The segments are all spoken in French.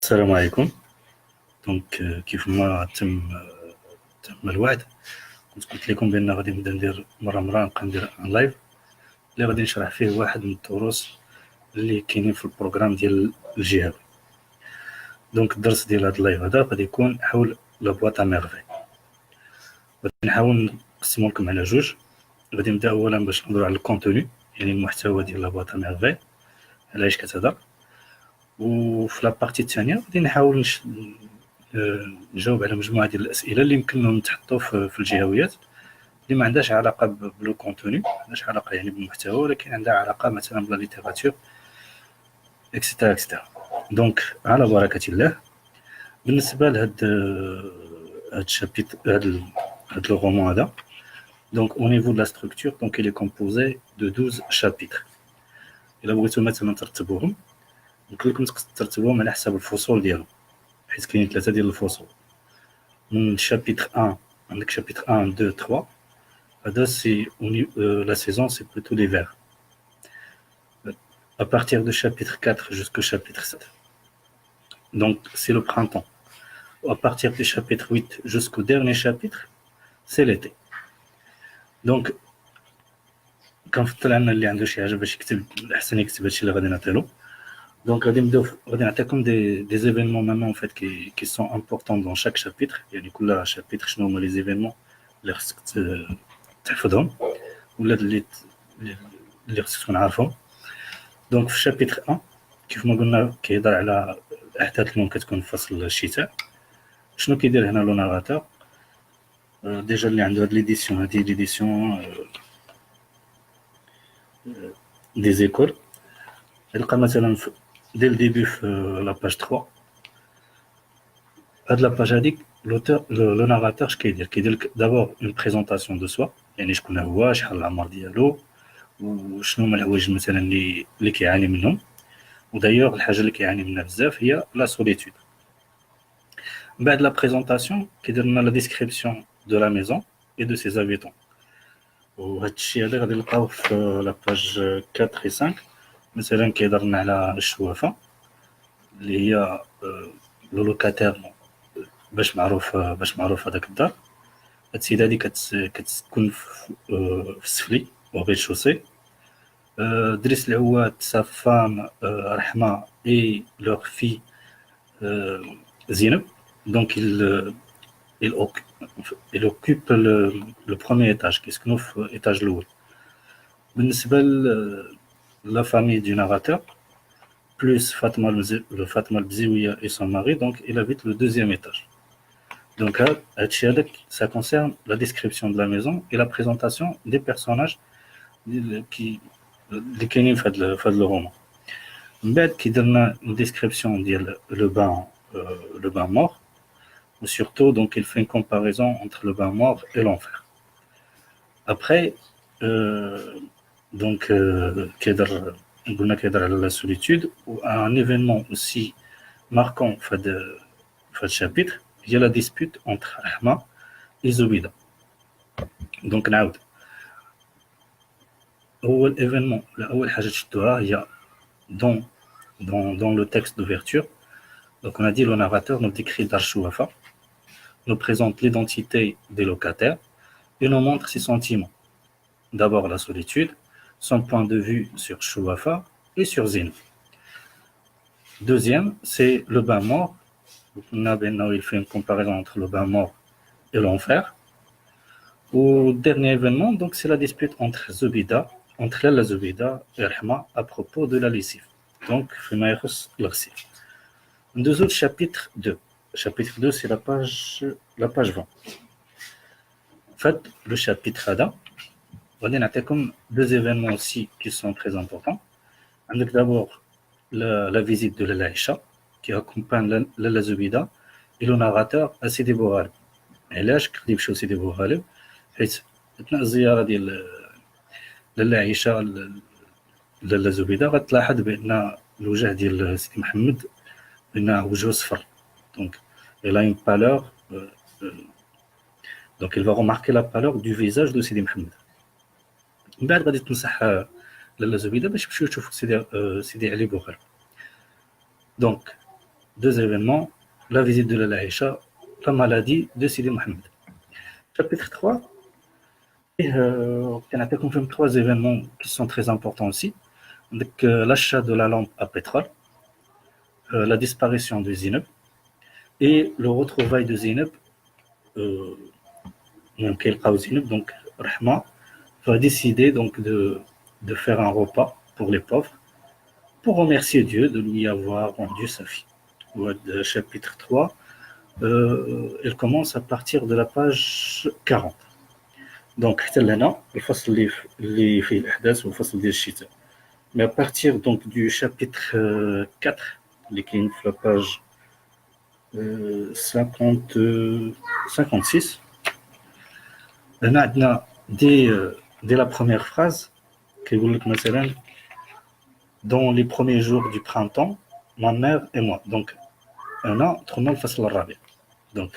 السلام عليكم. دونك كيف ما تم الوعد، كنت قلت لكم بان غادي نبدا ندير مره نبقى ندير ان لايف اللي غادي نشرح فيه واحد من الدروس اللي كاينين في البروغرام ديال الجهاد. دونك الدرس ديال هذا اللايف هذا غادي يكون حول لا بواط ا ميرفي. غادي نحاول نقسمو لكم على جوج. غادي نبدا اولا باش نهضروا على الكونتوني، يعني المحتوى ديال لا بواط ا ميرفي، علاش كتهضر. وفي لا بارتي الثانيه غادي نحاول نجاوب على مجموعه ديال الاسئله اللي يمكنهم يتحطوا في الجهويات اللي ما عندهاش علاقه بلو كونتوني، ما عندهاش علاقه يعني بالمحتوى، ولكن عندها علاقه مثلا بلا ليتيراتور اكسترا اكسترا. دونك على بركه الله. بالنسبه لهاد الشابيتر، هاد لو رومان هذا، دونك au niveau de la structure, donc il est composé de 12 chapitres. الا بغيتو مثلا ترتبوهم يمكن لكم ترتبوهم على حسب الفصول ديالهم، حيت كاينين 3 ديال الفصول. من شابيتر 1 عندك شابيتر 1 2 3. هذا سي la saison c'est plutôt l'hiver. À partir de chapitre 4 jusqu'au chapitre 7, donc c'est le printemps. À partir du chapitre 8 jusqu'au dernier chapitre, c'est l'été. Donc كان فضل عنا اللي عنده شي حاجه باش يكتب احسن يكتب هادشي اللي غادي نعطيلو. دونك غادي نعطيكم des événements maintenant en fait qui sont importants dans chaque chapitre. يعني كل شابيتر شنو هما لي زيفينمون اللي خصك تحفظهم ولا اللي خصك تكون عارفهم. دونك في شابيتر 1 كيف ما قلنا كيهضر على الاحداث اللي ممكن تكون في فصل الشتاء. شنو كيدير هنا لو ناراتور؟ ديجا اللي عنده هاد ليديسيون، هادي ليديسيون دي زيكول، يلقى مثلا dès le début la page 3. هاد لاباج هاديك لو ناراتور اش كيدير لك دابور اون بريزونطاسيون دو سوا، يعني شكون هو، شحال العمر ديالو، وشنو هما الحوايج مثلا اللي كيعاني منهم. ودايوغ الحاجه اللي كيعاني منها بزاف هي لا سوليتود. من بعد لا بريزونطاسيون كيدير لنا لا ديسكريبسيون دو لا ميزون اي دو سي زابيتون. وهاد الشيء هذا غادي نلقاوه في لاباج 4 و 5. مثلا كيهضر لنا على الشوافه اللي هي لو لوكاتير باش معروف هذاك الدار. هاد السيده هادي كتكون في السفلي او شوسي. دريس العواد sa femme Rahma et leur fille Zineb. Donc il occupe le premier étage, qui se trouve étage lourd. بالنسبة la famille du narrateur plus Fatma Bzioia et son mari, donc il habite le deuxième étage. Donc ça concerne la description de la maison et la présentation des personnages اللي كاينين في هذا الرومان. من بعد كيدير لنا une description ديال le bain mort, ou surtout donc il fait une comparaison entre le bain mort et l'enfer. Après donc كيدير على la solitude. ou un événement aussi marquant في هذا الشابيتر هي la dispute entre Rahma et Zoubida. donc نعاود أول événement ولا أول حاجة تشدوها هي dans le texte d'ouverture. Donc on a dit le narrateur nous décrit Dar Chouafa, nous présente l'identité des locataires et nous montre ses sentiments. D'abord la solitude, son point de vue sur Chouafa et sur Zin. Deuxième, c'est le bain mort. Il fait une comparaison entre le bain mort et l'enfer. Au dernier événement, donc c'est la dispute entre Lalla Zoubida et Rahma à propos de la lessive. Donc, فيما يخص الغسيل. Deux autres chapitres 2. Chapitre 2, c'est la page 20. En fait, le chapitre هذا غادي نعطيكم deux événements aussi qui sont très importants. عندك d'abord la visite de Lalla Aïcha qui accompagne Lalla Zoubida et le narrateur à Sidi Bouhaleb. علاش غادي يمشيو سيدي بوغالب؟ حيت اثناء الزياره ديال لاله عائشه لاله زبيده غتلاحظ بان الوجه ديال سيدي محمد بان وجهه صفر. دونك il a une pâleur, donc il va remarquer la pâleur du visage de سيدي محمد. من بعد غادي تنصح لاله زبيده باش يمشيو يشوفوا سيدي علي بوغالب. دونك deux événements, la visite de la Aïcha, la maladie de Sidi Mohamed. Chapitre 3, on confirme trois événements qui sont très importants aussi. Donc, l'achat de la lampe à pétrole, la disparition de Zineb et le retrouvail de Zineb. Donc, Rahma va décider donc de faire un repas pour les pauvres pour remercier Dieu de lui avoir rendu sa fille. Le chapitre 3, il commence à partir de la page 40. Donc, حتى لهنا الفصل اللي فيه الأحداث والفصل ديال الشتاء. Mais à partir donc du chapitre 4, اللي كاين في la page 56, هنا عندنا dès la première phrase كيقول لك مثلا dans les premiers jours du printemps ma mère et moi. Donc هنا دخلنا الفصل الرابع. Donc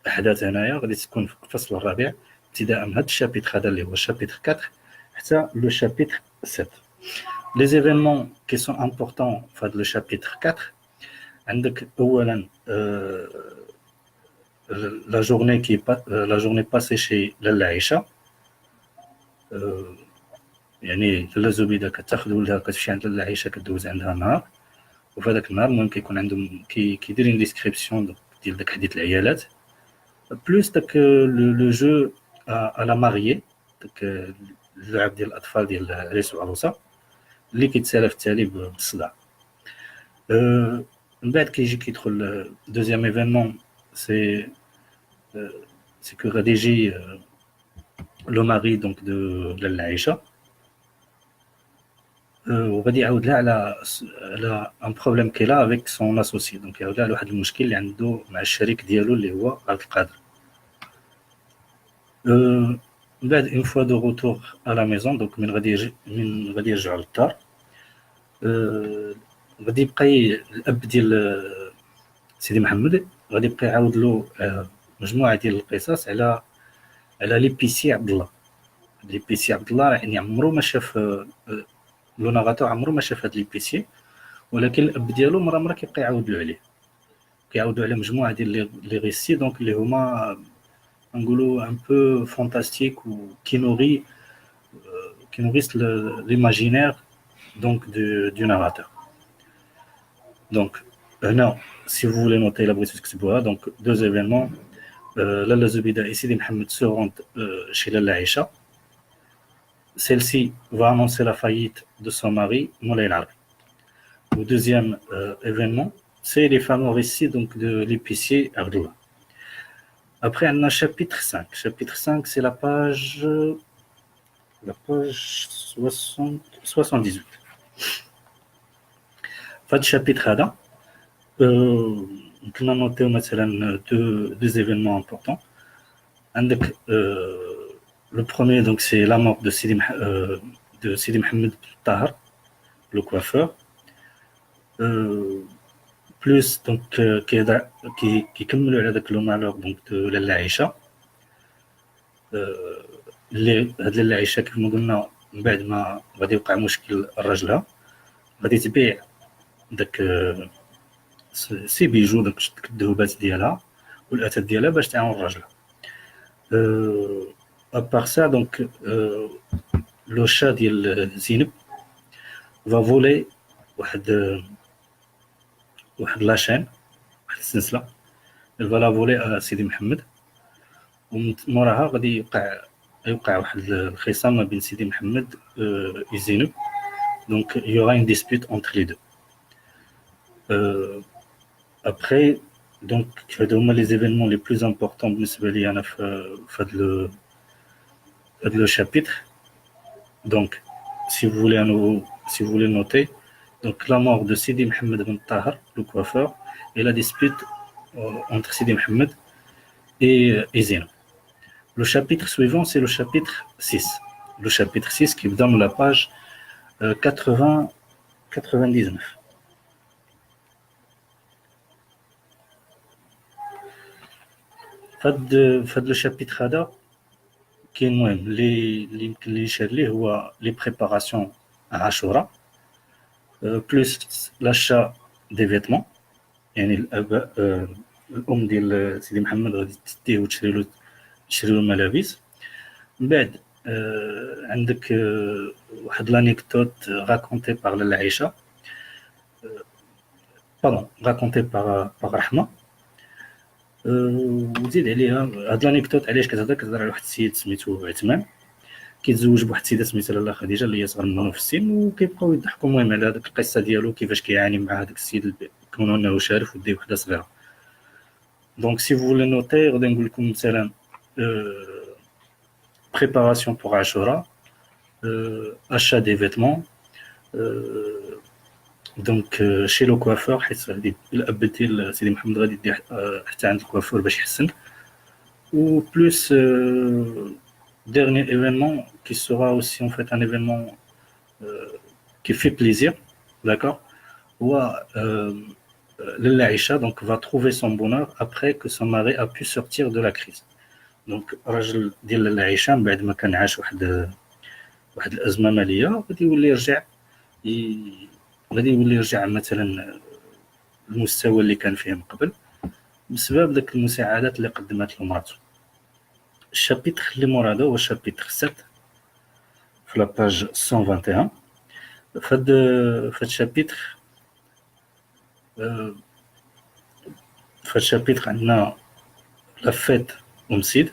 الأحداث هنايا غادي تكون في الفصل الرابع ابتداء من هذا الشابيتر هذا اللي هو الشابيتر 4 حتى لو شابيتر 7. Les événements qui sont importants dans le chapitre 4, عندك أولا la journée passée chez لاله عائشة. يعني لاله زبيدة كتاخذ ولدها كتمشي عند لاله عائشة كدوز عندها نهار، وفي هذاك النهار المهم كيكون عندهم كيديرين ديسكريبسيون ديال داك حديث العيالات بلوس داك لو جو على ماريي، داك اللعب ديال الاطفال ديال العريس والعروسه اللي كيتسالى في التالي بالصداع. من بعد كيدخل دوزيام ايفينمون سي كو غادي يجي لو ماري دونك دو لاله عائشه، وغادي يعاود لها على ان بروبليم كاين افيك سون اسوسي، دونك يعاود لها على واحد المشكل اللي عنده مع الشريك ديالو اللي هو عبد القادر. من بعد اون فوا دو روتور ا لا ميزون، دونك من غادي يرجعوا للدار، غادي يبقى الاب ديال سيدي محمد غادي يبقى يعاود له مجموعه ديال القصص على ليبيسي عبد الله. ليبيسي عبد الله يعني عمرو ما شاف لو ناغاتور، عمرو ما شاف هاد ليبيسي، ولكن الاب ديالو مره كيبقى يعاود له عليه، كيعاودوا على مجموعه ديال لي ريسي دونك اللي هما نقولوا ان بو فانتاستيك وكي نوريس ليماجينير donc du narrateur. Donc هنا si vous voulez noter la بغيتو تكتبوها، donc deux événements, لاله زبيده et Sidi Mohamed se rendent chez لاله عائشه. Celle-ci va annoncer la faillite de son mari Moulay Al-Arabi. Le deuxième événement, c'est les fameux récits donc de l'épicier Abdullah. Après on a chapitre 5. Chapitre 5, c'est la page 78. في هذا الشابيتر هذا كنا نوتيو مثلا deux événements importants. عندك le premier donc c'est la mort de Sidi Mohamed Tahar, le coiffeur, plus donc qui كملوا على داك لو مالور donc de لاله عائشه، اللي هاد لاله عائشه كيف ما قلنا من بعد ما غادي يوقع مشكل الرجلها غادي تبيع داك سي بيجو داك الذهبات ديالها والاثاث ديالها باش تعاون الراجل. ابار سا دونك لو شا ديال زينب فا فولي واحد لاشين، واحد السلسله فا فولي سيدي محمد، وموراها غادي يوقع واحد الخصام ما بين سيدي محمد وزينب، دونك يوغا اون ديسبوت انتر لي دو. Après, donc, les événements les plus importants dans le chapitre. Donc, si vous voulez noter, donc la mort de Sidi Mohamed Ben Tahar, le coiffeur, et la dispute entre Sidi Mohamed et Zina. Le chapitre suivant, c'est le chapitre 6. Le chapitre 6 qui donne la page 99. فهاد لو شابيتر هذا كاين المهم اللي يمكن لي يشير ليه هو لي بريباراسيون عاشوراء بلوس لاشا دي فيتمون يعني الاباء الام ديال سيدي محمد غادي تديه وتشري له الملابس. من بعد عندك واحد لانيكدوت راكونتي باغ لاله عائشه، باردون راكونتي باغ رحمه. وزيد عليها هاد لانيكدوت علاش كتهضر على واحد السيد سميتو عثمان كيتزوج بواحد السيده سميتها لاله خديجه اللي هي صغر منه في السن، وكيبقاو يضحكوا المهم على هذيك القصه ديالو كيفاش كيعاني مع هذاك السيد كونه انه شارف وديه وحده صغيره. دونك سي فو لي نوتي غادي نقول لكم مثلا préparation pour Ashura, achat des vêtements, donc chez le coiffeur حيت غادي الاب ديال سيدي محمد غادي يدي حتى عند الكوافور باش يحسن. ou plus dernier événement qui sera aussi en fait un événement qui fait plaisir, d'accord. ou Lalla Aïcha donc va trouver son bonheur après que son mari a pu sortir de la crise. دونك الراجل ديال لاله عائشه من بعد ما كان عاش واحد الازمه ماليه غادي يولي يرجع مثلا المستوى اللي كان فيه من قبل بسبب داك المساعدات اللي قدمت له مراته. الشابيتر اللي مورا هذا هو الشابيتر 7 في لاباج 121. فهاد الشابيتر عندنا لا فيت ومسيد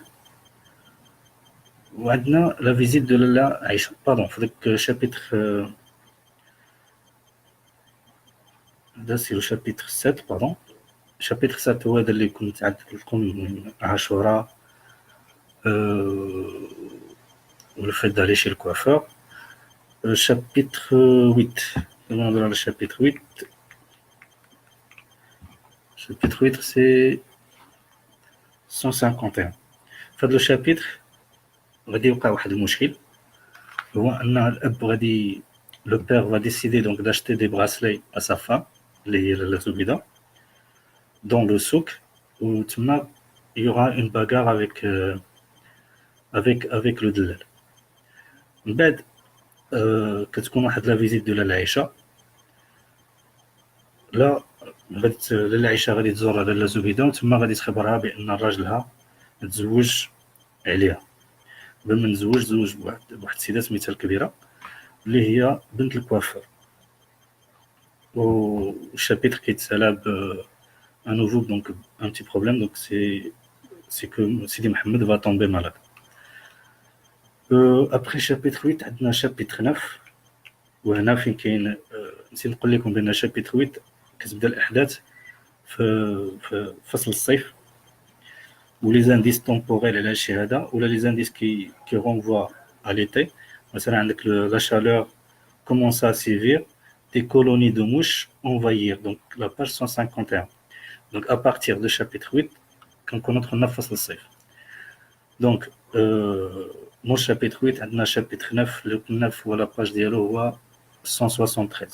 وعندنا لا فيزيت دو لاله عائشه. باردون في داك الشابيتر هذا سي لو شابيتر 7 باردون. شابيتر 7 هو هذا اللي كنت عدت لكم من عاشوراء ولو فيت دالي شي الكوافور. شابيتر 8 نهضروا على شابيتر 8. شابيتر 8 سي 151. في هذا الشابيتر غادي يوقع واحد المشكل، هو ان الاب غادي لو بير va décider donc d'acheter des bracelets à sa femme اللي هي لاله زبيده dans le souk où تما il y aura une bagarre avec le دلال. من بعد كتكون واحد لا فيزيت دو لاله عائشه. لا غادي لاله عائشه غادي تزور لاله زبيده وتما غادي تخبرها بان راجلها تزوج عليها. قبل ما زوج بواحد السيده سميتها الكبيره اللي هي بنت الكوافور. والشابيتر كيتسالى ب à nouveau donc un petit problème, donc c'est que Sidi Mohamed va tomber malade. Après chapitre 8 عندنا chapitre 9 وهنا فين كاين نسيت نقول لكم بان chapitre 8 كتبدا الاحداث في فصل الصيف ولي زانديس طومبوريل على الشيء هذا ولا لي زانديس كي رونفوا à l'été. مثلا عندك la chaleur commence à sévir, des colonies de mouches envahir, donc la page 151. Donc à partir de chapitre 8 كنكونوا دخلنا في فصل الصيف. دونك مو chapitre 8 عندنا chapitre 9 اللي 9 ولا باج ديالو هو 173.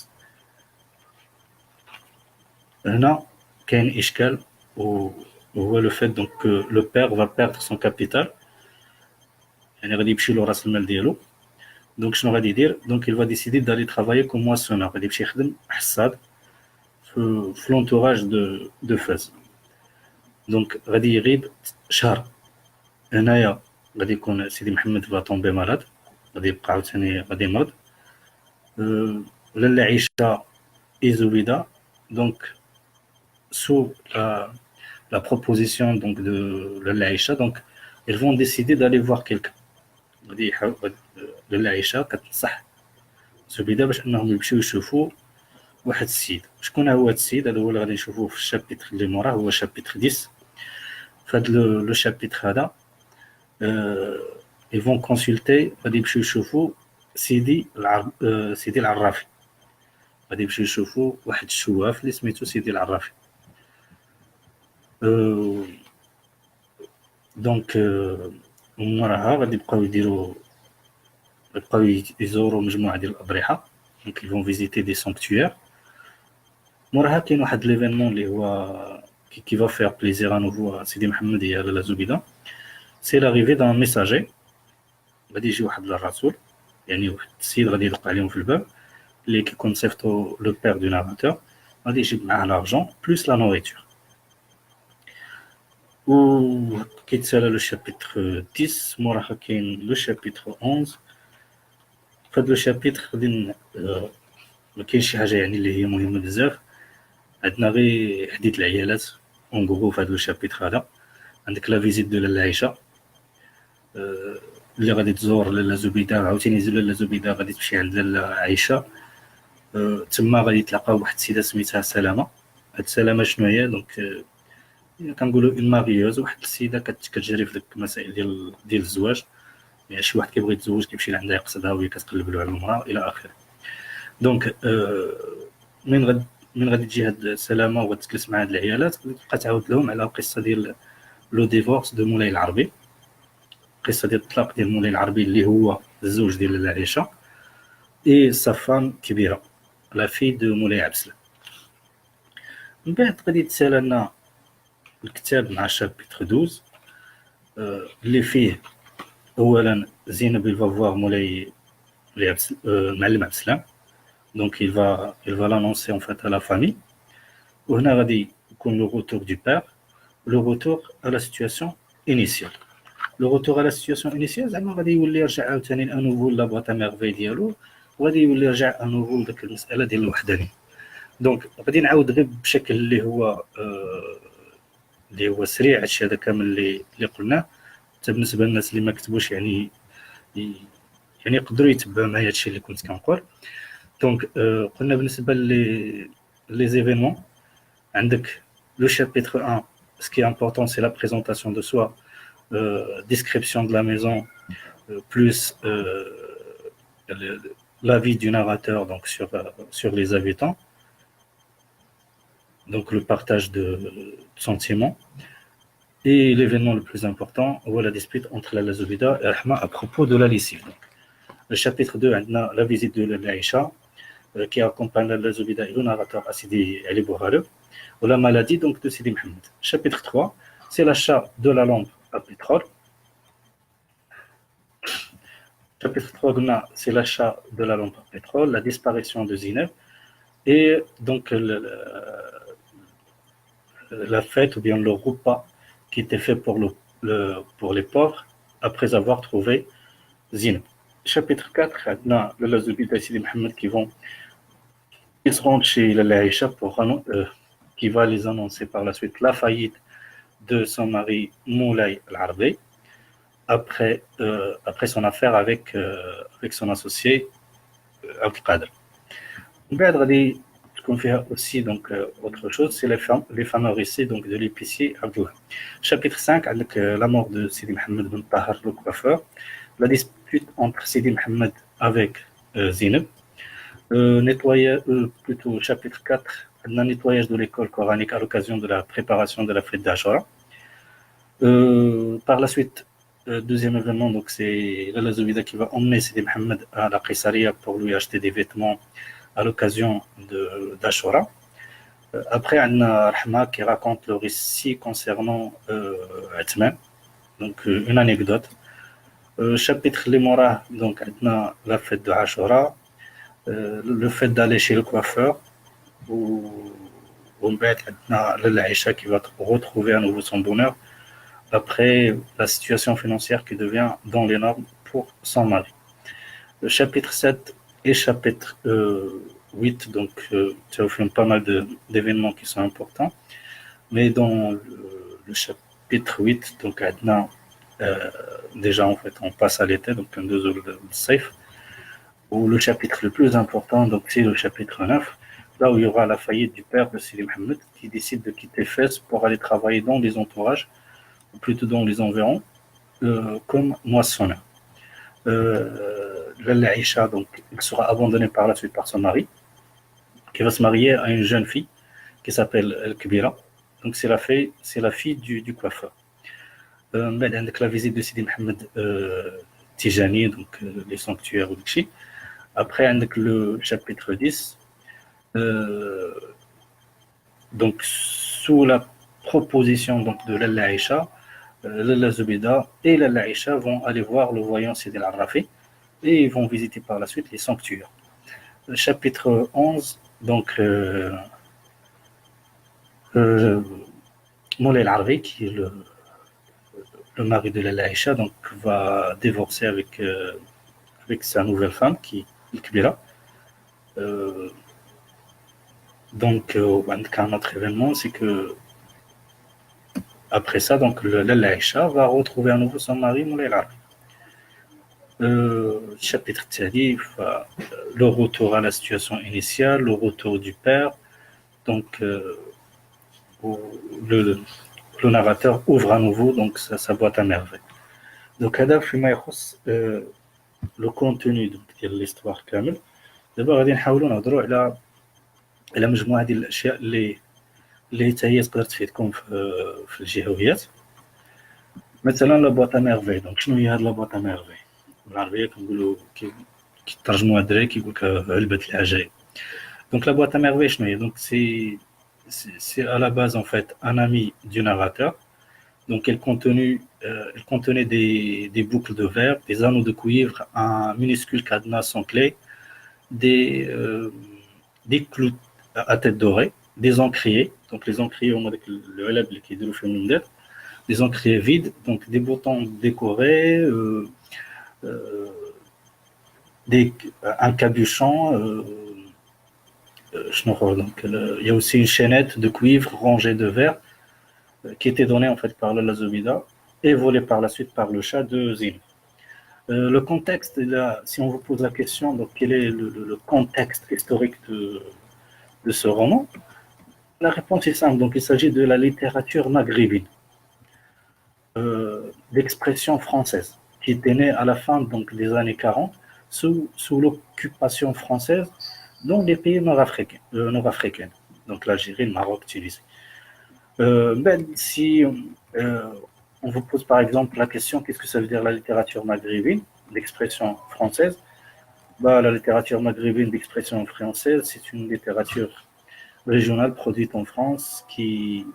هنا كاين اشكال وهو لو فيت دونك لو بير va perdre son capital, يعني غادي يمشي له راس المال ديالو. دونك شنو غادي يدير؟ دونك il va décider d'aller travailler comme moissonneur, غادي يمشي يخدم حصاد في لونتوراج دو فاس. دونك غادي يغيب شهر. هنايا غادي يكون سيدي محمد فا طومبي مالاد، غادي يبقى عاوتاني غادي يمرض. لاله عائشه ايزوليدا دونك sous la proposition donc de لاله عائشه دونك ils vont décider d'aller voir quelqu'un. غادي يحاول لاله عائشه كتنصح زبيده باش انهم يمشيو يشوفوا واحد السيد. شكون هو هذا السيد؟ هذا هو اللي غادي نشوفوه في الشابيتر اللي موراه، هو شابيتر 10. فهاد لو شابيتر هذا ils vont consulter غادي يمشيو يشوفوا سيدي العرافي. غادي يمشيو يشوفوا واحد الشواف اللي سميتو سيدي العرافي. دونك موراها غادي يبقاو يزوروا مجموعه ديال الاضرحه، دونك ils vont visiter des sanctuaires. موراها كاين واحد ليفينمون اللي هو qui va faire plaisir à nouveau à سيدي محمد يا لاله زبيده. سي لاريفي دان ميساجي، غادي يجي واحد الرسول، يعني واحد السيد غادي يدق عليهم في الباب اللي كيكون صيفطو لو بير دو ناراتور. غادي يجيب معاه l'argent plus la nourriture. وكيتسالى لو شابيتر 10 موراها كاين لو شابيتر 11. فهاد لو شابيتر غادي ما كاينش شي حاجه يعني اللي هي مهمه بزاف. عندنا غير حديث العيالات اون غرو في هاد لو شابيتر هذا. عندك لا فيزيت دو لاله عائشه اللي غادي تزور لاله زبيده، عاوتاني لاله زبيده غادي تمشي عند لاله عائشه. تما غادي يتلاقاو واحد السيده سميتها سلامه. هاد سلامه شنو هي؟ دونك كنقولوا اون ماريوز، واحد السيده كتجري في ديك المسائل ديال الزواج. يعني شي واحد كيبغي يتزوج كيمشي لعندها يقصدها وهي كتقلب له على المراه الى اخره. دونك من غادي تجي هاد سلامه وغتجلس مع هاد العيالات غادي تبقى تعاود لهم على القصه ديال لو ديفورس دو مولاي العربي، القصه ديال الطلاق ديال مولاي العربي اللي هو الزوج ديال لاله عائشه اي صفان كبيره لا في دو مولاي عبد السلام. من بعد غادي يتسالى لنا الكتاب مع شابيتر 12 اللي فيه اولا زينب il va voir مولاي معلم عبد السلام. Donc il va l'annoncer en fait à la famille. وهنا غادي يكون le retour du père, le retour à la situation initiale. Le retour à la situation initiale زعما غادي يولي يرجع عاوتاني انوفو لا بواط ميرفي ديالو، وغادي يولي يرجع انوفو لديك المساله ديال الوحدانيه. دونك غادي نعاود غير بشكل اللي هو سريع هادشي هذا كامل اللي قلناه، حتى بالنسبه للناس اللي ما كتبوش يعني يقدروا يتبعوا معايا هادشي اللي كنت كنقول. دونك قلنا بالنسبه لي زيفينمون عندك لو chapitre 1. Ce qui est important c'est la présentation de soi, description de la maison, plus l'avis du narrateur donc sur les habitants, donc le partage de sentiments. Et l'événement le plus important هو la dispute entre la Zoubida et Rahma à propos de la lessive. Le chapitre 2 عندنا la visite de l'Aïcha qui accompagne la Zoubida et le narrateur Sidi Ali Bouhareb, ou la maladie donc de Sidi Mohamed. Chapitre 3, c'est l'achat de la lampe à pétrole. Chapitre 3, c'est l'achat de la lampe à pétrole, la disparition de Zineb et donc la fête ou bien le repas qui était fait pour les pauvres après avoir trouvé Zineb. Chapitre 4, la Zoubida et Sidi Mohamed ils se rendent chez la Aïcha qui va les annoncer par la suite la faillite de son mari Moulay Al-Arbi après son affaire avec son associé Abdel Qadir. بعد غادي تكون فيها aussi donc autre chose, c'est les fameux récits donc de l'épicier Abdullah. Chapitre 5 عندك la mort de Sidi Mohamed Ben Tahar le coiffeur, la dispute entre Sidi Mohamed avec Zineb. Plutôt chapitre 4, le nettoyage de l'école coranique à l'occasion de la préparation de la fête d'Ashura. Par la suite, deuxième événement, donc c'est la Zoubida qui va emmener Sidi Mohamed à la Qaissaria pour lui acheter des vêtements à l'occasion d'Ashura. Après, on a Rahma qui raconte le récit concernant Atman, donc une anecdote. Chapitre Limora, donc on a la fête de Ashura. Le fait d'aller chez le coiffeur ou l'Aïcha qui va retrouver à nouveau son bonheur après la situation financière qui devient dans les normes pour son mari. Le chapitre 7 et chapitre 8, donc ça offre pas mal d'événements qui sont importants, mais dans le chapitre 8, donc déjà en fait on passe à l'été, donc un 2 heures de safe. Ou le chapitre le plus important, donc c'est le chapitre 9, là où il y aura la faillite du père de Sidi Mohamed qui décide de quitter Fès pour aller travailler dans les entourages, ou plutôt dans les environs, comme moissonneur. L'Aïcha, donc, il sera abandonné par la suite par son mari, qui va se marier à une jeune fille qui s'appelle El-Kbira. Donc c'est la fille du coiffeur. Avec la visite de Sidi Mohamed Tijani, donc les sanctuaires ou Bikshi. Après, avec le chapitre 10, donc sous la proposition donc, de Lalla Aïcha, Lalla Zoubida et Lalla Aïcha vont aller voir le voyant Sidi Al-Rafi et ils vont visiter par la suite les sanctuaires. Le chapitre 11, donc Euh, Moulay El-Arabi, qui est le mari de Lalla Aïcha, donc va divorcer avec sa nouvelle femme, qui est Kbira. Euh, donc, un autre événement, c'est que après ça, donc Lalla Aïcha va retrouver à nouveau son mari Moulay El-Arabi. Chapitre Thalif, le retour à la situation initiale, le retour du père. Donc, le, le narrateur ouvre à nouveau donc sa boîte à merveilles. Donc, le contenu de l'histoire كامل. دابا غادي نحاولوا نهضروا على مجموعه ديال الاشياء اللي حتى هي تقدر تفيدكم في الجهويات. مثلا لا بواط ميرفي. دونك شنو هي هاد لا بواط ميرفي؟ بالعربيه كنقولوا كيترجموها الدراري كيقول لك علبه العجائب. دونك لا بواط ميرفي شنو هي؟ دونك c'est à la base en fait un ami du narrateur. Donc elle contenait des boucles de verre, des anneaux de cuivre, un minuscule cadenas sans clé, des clous à tête dorée, des encriers. Donc les encriers, on a le halab qui est de l'eau, des encriers vides, donc des boutons décorés, un capuchon. Donc, il y a aussi une chaînette de cuivre rangée de verre qui était donnée en fait par la Lazobida et volée par la suite par le chat de Zine. Le contexte, là, si on vous pose la question, donc quel est le contexte historique de ce roman? La réponse est simple. Donc, il s'agit de la littérature maghrébine, d'expression française, qui était née à la fin donc, des années 40 sous l'occupation française dans les pays nord-africains, donc l'Algérie, le Maroc, Tunisie. Si on vous pose par exemple la question qu'est-ce que ça veut dire la littérature maghrébine d'expression française, la littérature maghrébine d'expression française, c'est une littérature régionale produite en France qui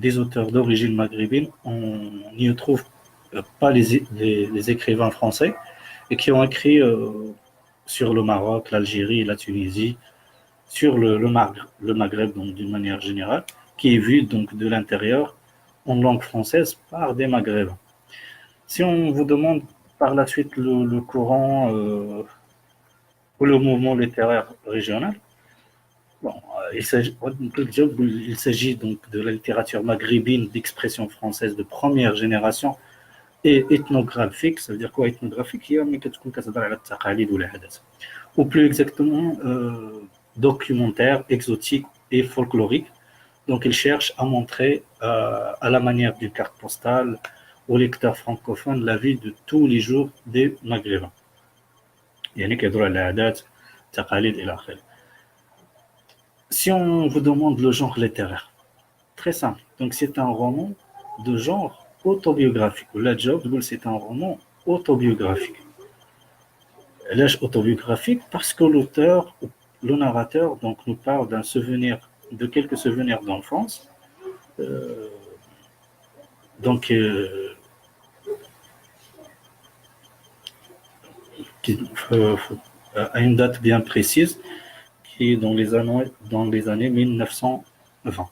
des auteurs d'origine maghrébine. On n'y trouve pas les écrivains français et qui ont écrit sur le Maroc, l'Algérie, la Tunisie, sur le Maghreb donc d'une manière générale, qui est vu donc de l'intérieur en langue française par des Maghrébins. Si on vous demande par la suite le courant ou le mouvement littéraire régional, il s'agit donc de la littérature maghrébine d'expression française de première génération et ethnographique. Ça veut dire quoi ethnographique? Ou plus exactement documentaire, exotique et folklorique. Donc il cherche à montrer à la manière d'une carte postale aux lecteurs francophones la vie de tous les jours des Maghrébins. Si on vous demande le genre littéraire, très simple. Donc c'est un roman de genre autobiographique. La job, c'est un roman autobiographique. L'âge autobiographique parce que l'auteur, le narrateur, donc nous parle de quelques souvenirs d'enfance. À une date bien précise, qui est dans les années 1920.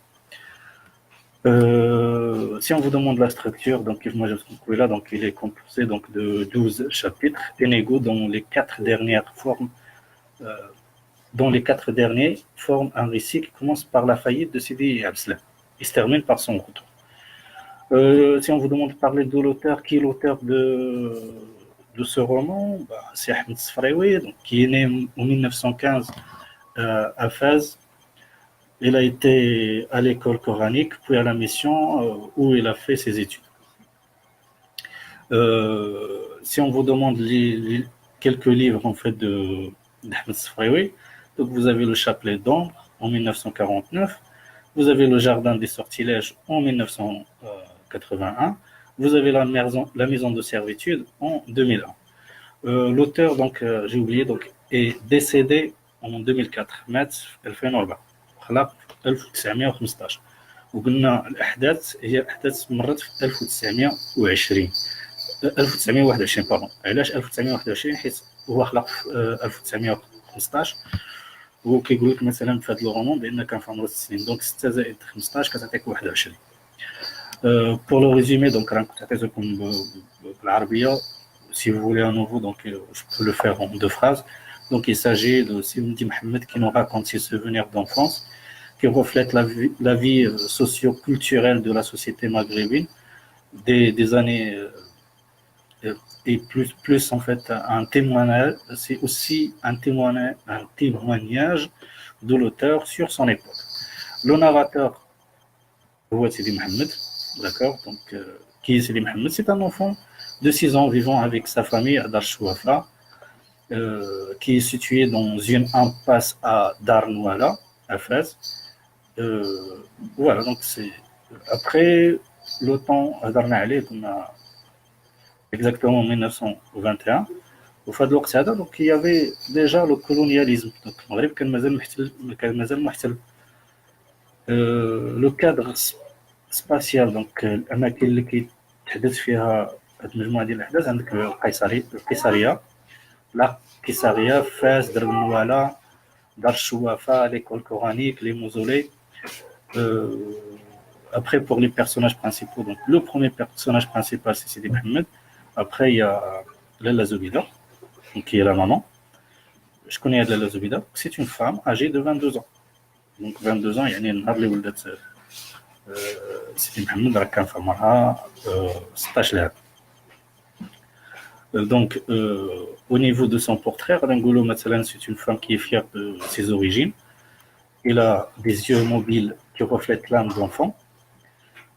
Si on vous demande la structure, donc moi je suis là, donc il est composé donc de 12 chapitres inégaux dont les 4 dernières forment un récit qui commence par la faillite de Sidi Abslam. Il se termine par son retour. Si on vous demande de parler de l'auteur, qui est l'auteur de ce roman, c'est Ahmed Sfraoui, qui est né en 1915 à Fès. Il a été à l'école coranique, puis à la mission où il a fait ses études. Si on vous demande quelques livres en fait d'Ahmed Sfraoui, donc vous avez le Chapelet d'ombre en 1949, vous avez le Jardin des sortilèges en 1981, vous avez la maison de servitude en 2001. L'auteur, donc j'ai oublié, donc est décédé en 2004. مات في 2004 خلق 1915 وقلنا الأحداث هي أحداث مرت في 1921 باردون. علاش 1921؟ حيت هو خلق في 1915 وكيقول لك مثلا في هذا الرومان بان كان في عمره 6 سنين، دونك 6 زائد 15 كتعطيك 21. Pour le résumé, donc, si vous voulez à nouveau, donc, je peux le faire en 2 phrases. Donc, il s'agit de Sidi Mohamed qui nous raconte ses souvenirs d'enfance, qui reflètent la vie socio-culturelle de la société maghrébine, des années, et plus en fait un témoignage, c'est aussi un témoignage de l'auteur sur son époque. Le narrateur, Sidi Mohamed, d'accord, donc, qui est Sidi Mohamed? C'est un enfant de 6 ans vivant avec sa famille à Dar Chouafa, qui est situé dans une impasse à Dar Nouala, à Fès. Voilà, donc c'est après le temps à Dar Nouala, on a exactement en 1921. Au fin de l'Oqt, donc il y avait déjà le colonialisme. Donc le Maghreb كان مازال محتل. Le cadre spatial, donc الأماكن اللي كيتحدث فيها هاد المجموعة ديال الأحداث، عندك القيصرية، لا قيصرية، فاس، درب النوالا، دار الشوافة، l'école coranique, les mausolées. Après, pour les personnages principaux, donc le premier personnage principal c'est Sidi Mohamed. Après, il y a Lalla Zoubida, qui est la maman. Je connais Lalla Zoubida, c'est une femme âgée de 22 ans. Donc 22 ans, يعني النهار اللي ولدت سيدي محمد راه كان في عمرها 16 عام. Donc, au niveau de son portrait, Rangolo Matsalan, c'est une femme qui est fière de ses origines. Elle a des yeux mobiles qui reflètent l'âme d'enfant,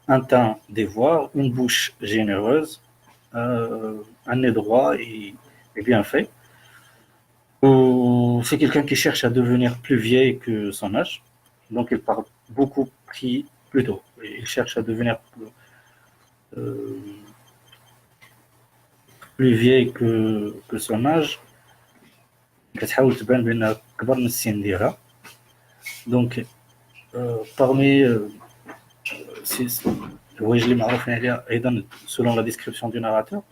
un teint d'ivoire, une bouche généreuse, un nez droit et bien fait. C'est quelqu'un qui cherche à devenir plus vieille que son âge. Donc, il parle beaucoup plutôt. Il cherche à devenir plus vieille que son âge. كتحاول تبان بأنها كبر من السن ديالها. Donc, parmi الحوايج اللي معروفين عليها أيضا selon la description du narrateur,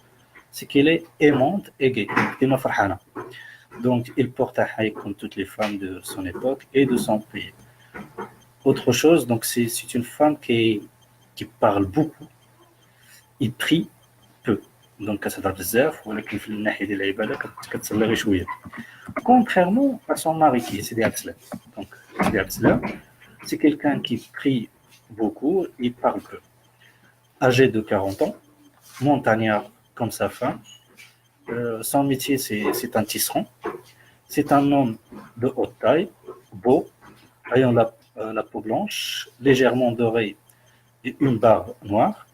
c'est qu'elle est aimante et gaie, ديما فرحانة. Donc, il porte un haï comme toutes les femmes de son époque et de son pays. Autre chose, donc c'est une femme qui parle beaucoup, il prie peu. Donc, كتهضر بزاف ولكن في الناحية ديال العبادة كتصلي غير شوية. Contrairement à son mari qui est Sidi Abdeslam. Donc, Sidi Abdeslam, c'est quelqu'un qui prie beaucoup, il parle peu. Âgé de 40 ans, montagnard comme sa femme. Son métier, c'est un tisserand. C'est un homme de haute taille, beau, ayant la peau blanche, légèrement dorée et une barbe noire,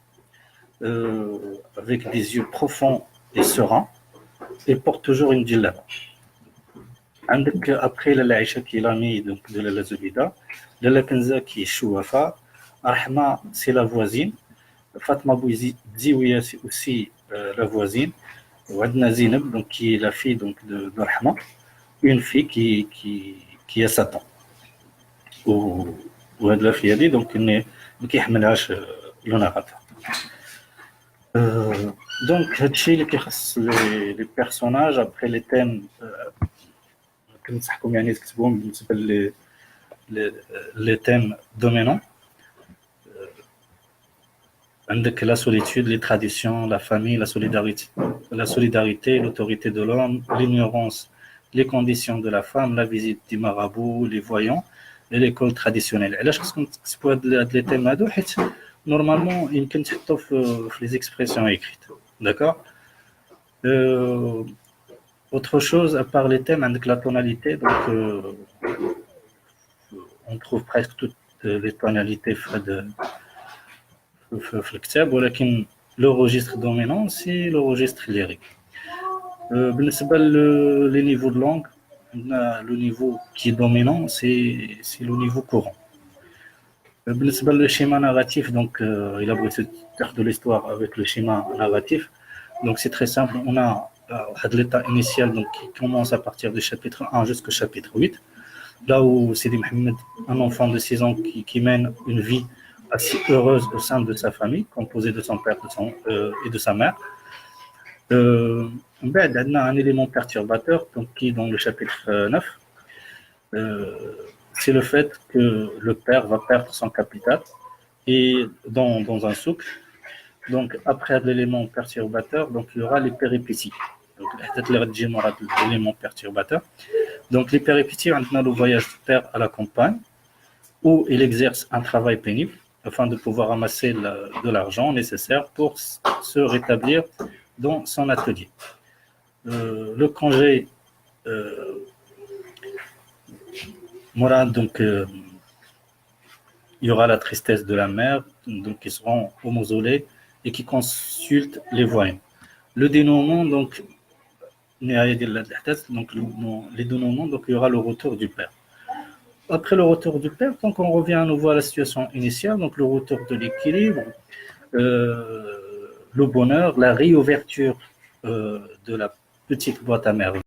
avec des yeux profonds et sereins, et porte toujours une djellaba. Après Lalla Aïcha qui est l'amie de Lalla Zoubida, Lalla Kenza qui est Chouafa, Rahma c'est la voisine, Fatma Bouziouia c'est aussi la voisine, Wadna Zineb donc qui est la fille donc de Rahma, une fille qui a 7 ans. وهاد la fille donc ما كيحملهاش le narrateur. Donc هادشي اللي كيخص les personnages. Après les thèmes كنصحكم يعني تكتبوهم بالنسبه les thèmes dominants. عندك la solitude, les traditions, la famille, la solidarité, l'autorité de l'homme, l'ignorance, les conditions de la femme, la visite des marabouts, les voyants et l'école traditionnelle. علاش خصكم تكتبوا هاد les thèmes هادو؟ حيت normalement يمكن تحطوا في les expressions écrites. D'accord. Autre chose, à part les thèmes, avec la tonalité, donc on trouve presque toutes les tonalités في الكتاب، ولكن le registre dominant c'est le registre lyrique. بالنسبة les niveaux de langue, le niveau qui est dominant c'est le niveau courant. بالنسبة le schéma narratif, donc il a beau faire de l'histoire avec le schéma narratif, donc c'est très simple. On a l'état initial donc, qui commence à partir du chapitre 1 jusqu'au chapitre 8, là où Sidi Mohamed, un enfant de 6 ans qui mène une vie assez heureuse au sein de sa famille, composée de son père et de sa mère. On a un élément perturbateur donc, qui est dans le chapitre 9, c'est le fait que le père va perdre son capital et dans un souk. Donc, après l'élément perturbateur, donc, il y aura les péripéties. Donc, l'élément perturbateur. Donc, les péripéties, on a le voyage du père à la campagne, où il exerce un travail pénible afin de pouvoir amasser de l'argent nécessaire pour se rétablir dans son atelier. Le congé moral, donc, il y aura la tristesse de la mère, donc qui seront au mausolée et qui consultent les voyants. Le dénouement, donc, les dénouements, donc il y aura le retour du père. Après le retour du père, donc on revient à nouveau à la situation initiale, donc le retour de l'équilibre, le bonheur, la réouverture de la petite boîte à merveilles.